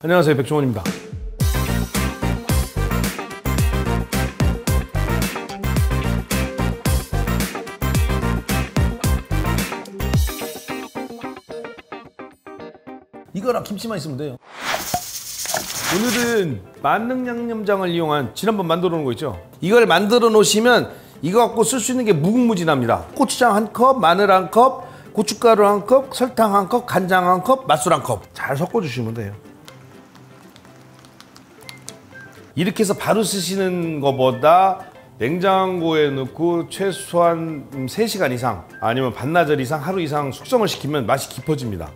안녕하세요, 백종원입니다. 이거랑 김치만 있으면 돼요. 오늘은 만능 양념장을 이용한 지난번 만들어 놓은 거 있죠? 이걸 만들어 놓으시면 이거 갖고 쓸 수 있는 게 무궁무진합니다. 고추장 1컵, 마늘 1컵, 고춧가루 1컵, 설탕 1컵, 간장 1컵, 맛술 1컵 잘 섞어주시면 돼요. 이렇게 해서 바로 쓰시는 것보다 냉장고에 넣고 최소한 3시간 이상 아니면 반나절 이상, 하루 이상 숙성을 시키면 맛이 깊어집니다.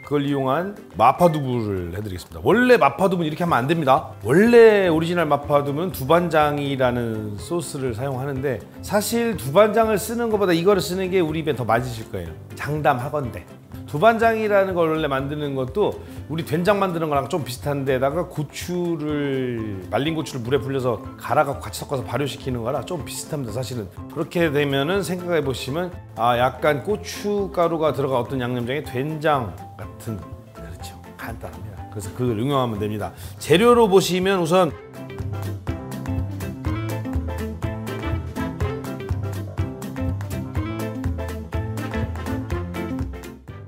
그걸 이용한 마파두부를 해드리겠습니다. 원래 마파두부는 이렇게 하면 안 됩니다. 원래 오리지널 마파두부는 두반장이라는 소스를 사용하는데 사실 두반장을 쓰는 것보다 이거를 쓰는 게 우리 입에 더 맞으실 거예요. 장담하건대. 두반장이라는 걸 원래 만드는 것도 우리 된장 만드는 거랑 좀 비슷한 데다가 말린 고추를 물에 불려서 갈아갖고 같이 섞어서 발효시키는 거랑 좀 비슷합니다. 사실은 그렇게 되면은 생각해 보시면 약간 고춧가루가 들어간 어떤 양념장에 된장 같은, 그렇죠, 간단합니다. 그래서 그걸 응용하면 됩니다. 재료로 보시면 우선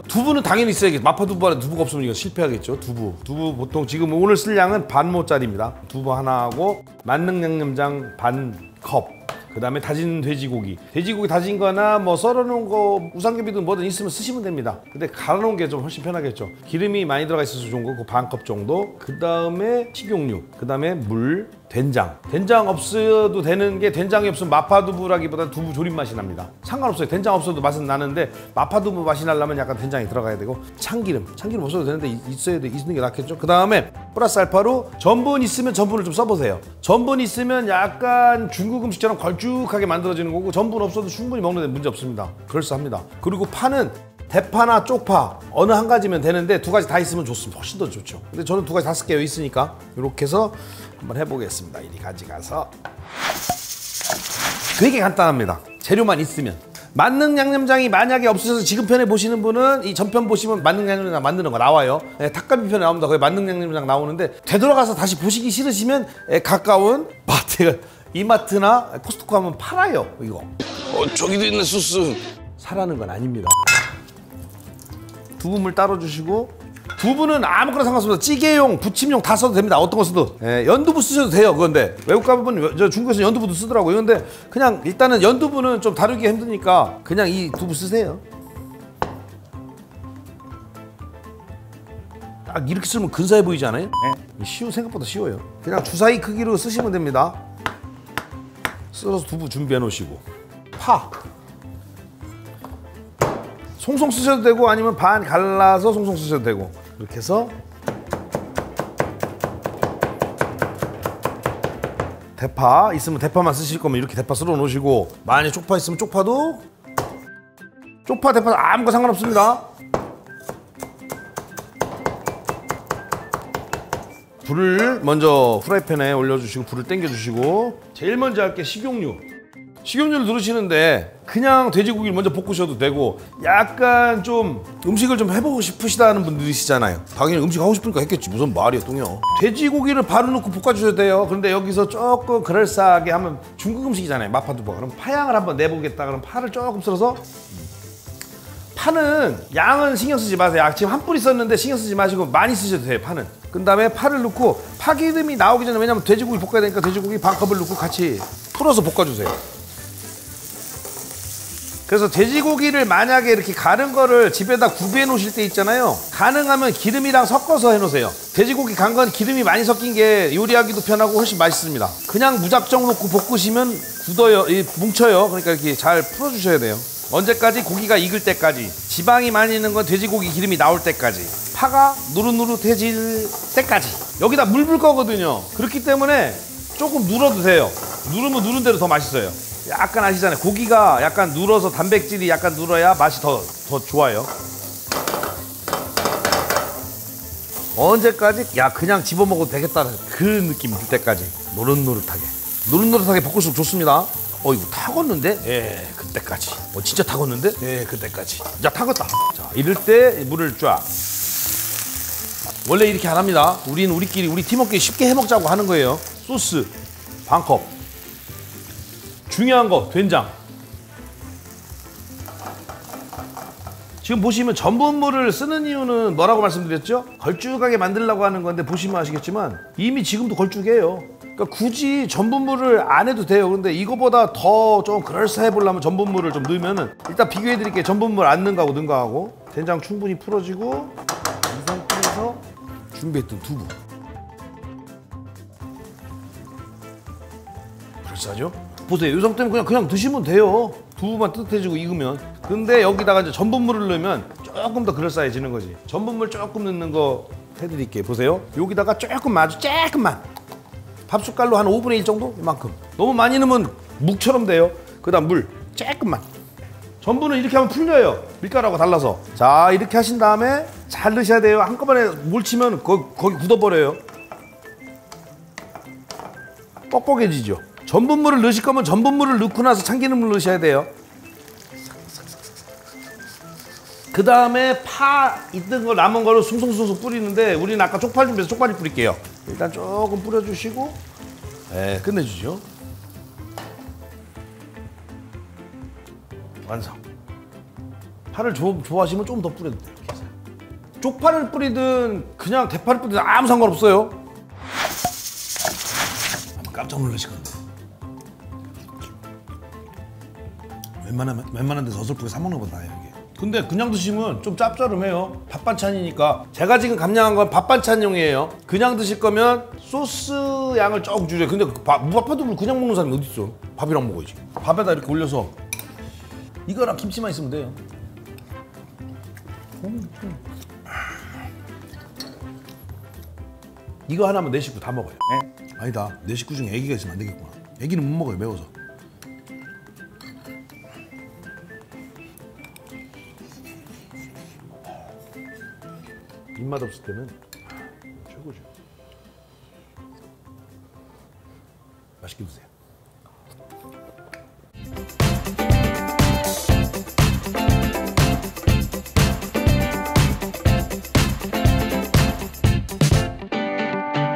두부는 당연히 있어야겠죠. 마파두부 안에 두부가 없으면 이거 실패하겠죠. 두부 보통 지금 오늘 쓸 양은 반모짜리입니다. 두부 하나하고 만능 양념장 반 컵. 그 다음에 다진 돼지고기 다진 거나 뭐 썰어놓은 거 우삼겹이든 뭐든 있으면 쓰시면 됩니다. 근데 갈아놓은 게 좀 훨씬 편하겠죠. 기름이 많이 들어가 있어서 좋은 거 반 컵 정도. 그 다음에 식용유, 그 다음에 물, 된장 없어도 되는 게, 된장이 없으면 마파두부라기보다 두부 조림 맛이 납니다. 상관없어요. 된장 없어도 맛은 나는데 마파두부 맛이 나려면 약간 된장이 들어가야 되고, 참기름 없어도 되는데 있는 게 낫겠죠. 그 다음에 플러스 알파로 전분 있으면 전분을 좀 써보세요. 전분 있으면 약간 중국 음식처럼 걸쭉하게 만들어지는 거고, 전분 없어도 충분히 먹는데 문제 없습니다. 그럴싸합니다. 그리고 파는 대파나 쪽파 어느 한 가지면 되는데 두 가지 다 있으면 좋습니다. 훨씬 더 좋죠. 근데 저는 두 가지 다 쓸게요. 있으니까. 이렇게 해서 한번 해보겠습니다. 이리 가져가서. 되게 간단합니다. 재료만 있으면. 만능 양념장이 만약에 없으셔서 지금 편에 보시는 분은 이 전편 보시면 만능 양념장 만드는 거 나와요. 닭갈비 편에 나옵니다. 거기 만능 양념장 나오는데, 되돌아가서 다시 보시기 싫으시면 가까운 마트, 이마트나 코스트코 하면 팔아요. 이거 저기도 있네. 소스 사라는 건 아닙니다. 두부물 따로 주시고, 두부는 아무거나 상관없습니다. 찌개용, 부침용 다 써도 됩니다. 어떤 거 써도. 연두부 쓰셔도 돼요. 그건데 외국 가보면 중국에서 연두부도 쓰더라고요. 근데 그냥 일단은 연두부는 좀 다루기가 힘드니까 그냥 이 두부 쓰세요. 딱 이렇게 쓰면 근사해 보이지 않아요? 생각보다 쉬워요. 그냥 주사위 크기로 쓰시면 됩니다. 썰어서 두부 준비해 놓으시고, 파 송송 쓰셔도 되고 아니면 반 갈라서 송송 쓰셔도 되고, 이렇게 해서 대파 있으면 대파만 쓰실 거면 이렇게 대파 썰어 놓으시고, 만약에 쪽파 있으면 쪽파도, 쪽파 대파 아무거나 상관없습니다. 불을 먼저 프라이팬에 올려주시고 불을 당겨주시고, 제일 먼저 할 게 식용유를 두르시는데 그냥 돼지고기를 먼저 볶으셔도 되고, 약간 좀 음식을 좀 해보고 싶으시다는 분들이시잖아요. 당연히 음식 하고 싶으니까 했겠지. 무슨 말이야 똥이요. 돼지고기를 바로 넣고 볶아주셔도 돼요. 그런데 여기서 조금 그럴싸하게 하면 중국 음식이잖아요, 마파두부. 그럼 파향을 한번 내보겠다. 그럼 파를 조금 썰어서, 파는 양은 신경 쓰지 마세요. 지금 한 뿌리 썼는데 신경 쓰지 마시고 많이 쓰셔도 돼요, 파는. 그 다음에 파를 넣고 파기름이 나오기 전에, 왜냐면 돼지고기 볶아야 되니까 돼지고기 반 컵을 넣고 같이 풀어서 볶아주세요. 그래서 돼지고기를 만약에 이렇게 가는 거를 집에다 구비해 놓으실 때 있잖아요. 가능하면 기름이랑 섞어서 해 놓으세요. 돼지고기 간 건 기름이 많이 섞인 게 요리하기도 편하고 훨씬 맛있습니다. 그냥 무작정 놓고 볶으시면 굳어요, 뭉쳐요. 그러니까 이렇게 잘 풀어주셔야 돼요. 언제까지? 고기가 익을 때까지. 지방이 많이 있는 건 돼지고기 기름이 나올 때까지. 파가 노릇노릇해질 때까지. 여기다 물 불 거거든요. 그렇기 때문에 조금 눌어도 돼요. 누르면 누른 대로 더 맛있어요. 약간 아시잖아요. 고기가 약간 눌어서 단백질이 약간 눌어야 맛이 더 좋아요. 언제까지? 그냥 집어먹어도 되겠다는 그 느낌 들 때까지 노릇노릇하게 볶을수록 좋습니다. 이거 타겄는데? 그때까지. 진짜 타겄는데? 그때까지. 자, 타겄다. 자, 이럴 때 물을 쫙. 원래 이렇게 안 합니다. 우리는 우리끼리 우리 팀원끼리 쉽게 해먹자고 하는 거예요. 소스 반 컵. 중요한 거 된장. 지금 보시면 전분물을 쓰는 이유는 뭐라고 말씀드렸죠? 걸쭉하게 만들려고 하는 건데 보시면 아시겠지만 이미 지금도 걸쭉해요. 그러니까 굳이 전분물을 안 해도 돼요. 그런데 이거보다 더 좀 그럴싸해 보려면 전분물을 좀 넣으면은 일단 비교해 드릴게요. 전분물 안 넣은 거하고 넣은 거하고. 된장 충분히 풀어지고 이 상태에서 준비했던 두부. 그럴싸하죠? 보세요. 이 상태면 그냥 드시면 돼요. 두부만 뜨뜻해지고 익으면. 근데 여기다가 이제 전분물을 넣으면 조금 더 그럴싸해지는 거지. 전분물 조금 넣는 거 해드릴게요. 보세요. 여기다가 조금만, 아주 조금만. 밥 숟갈로 한 5분의 1 정도? 이만큼. 너무 많이 넣으면 묵처럼 돼요. 그 다음 물 조금만. 전분은 이렇게 하면 풀려요. 밀가루하고 달라서. 자, 이렇게 하신 다음에 잘 넣으셔야 돼요. 한꺼번에 물 치면 거기 굳어버려요. 뻑뻑해지죠. 전분물을 넣으실 거면 전분물을 넣고 나서 참기름을 넣으셔야 돼요. 그 다음에 파 있던 거 남은 거를 숭숭숭숭 뿌리는데 우리는 아까 쪽파 준비해서 쪽파를 뿌릴게요. 일단 조금 뿌려주시고 끝내주죠. 완성. 파를 좋아하시면 좀 더 뿌려도 돼요. 쪽파를 뿌리든 그냥 대파를 뿌리든 아무 상관없어요. 아마 깜짝 놀라실 건데. 웬만한 데서 어설프게 사 먹는 것보다 나아요, 이게. 근데 그냥 드시면 좀 짭짤해요. 밥 반찬이니까. 제가 지금 감량한 건 밥 반찬용이에요. 그냥 드실 거면 소스 양을 조금 줄여요. 근데 무밥파두부를 그냥 먹는 사람이 어디 있어? 밥이랑 먹어야지. 밥에다 이렇게 올려서 이거랑 김치만 있으면 돼요. 이거 하나면 내 식구 다 먹어요. 네. 아니다. 내 식구 중에 애기가 있으면 안 되겠구나. 애기는 못 먹어요, 매워서. 입맛 없을 때는 최고죠. 맛있게 드세요.